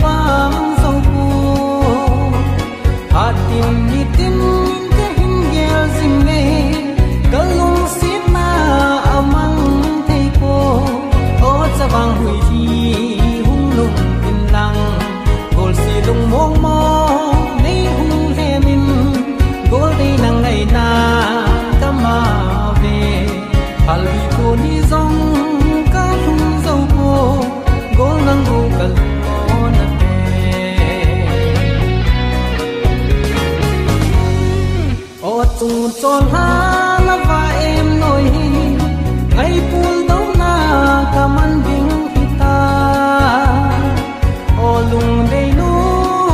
bang song ku hatin nitin ka hingel zingme kalung sit na amang thei ko o chawang hui hi hung lung in lang gol si lung mong mo nei hung he min gol dei nang ngai na kama ve halbi ko ni zong ka hung zo ko gol nang go kal tung chol ha la va em noi hi ngai pul dau na kaman ding hita o lung dei nu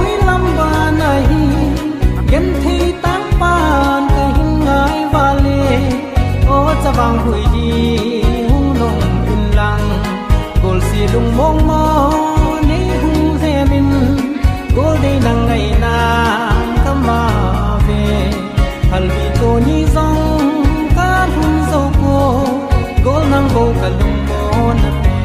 hi lam ba na hi gen thei tang pan ka hin ngai va le o chawang hui hi hung nong in lang gol si lung mong mo nei hung ze min gol dei nang ngai na kama ve halbi to ni zong ka hum zo ko gol nang bo ka lung mo na pe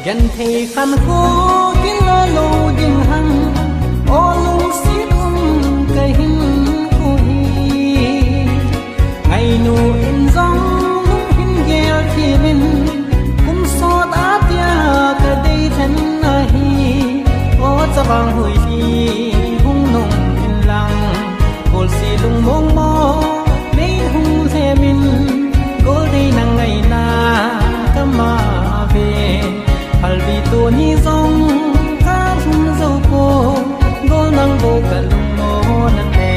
gen thei khan ko lo ding hang o lung si tung ka hin ko hi ngai nu in zong lung hin gel thi min kum so da tia ka dei than na hi o chawang hui hi hung nong in lang gol si lung mong mo nei hung the min gol dei nang ngai na kama ve halbi to ni zong bo ka lung mo na ne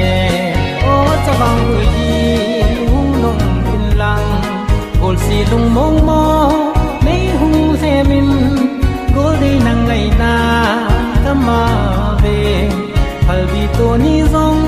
o chawang hui hi hung nong in lang gol si lung mong mo nei hung se min gol dei nang ngai na kama ve halbi to ni zong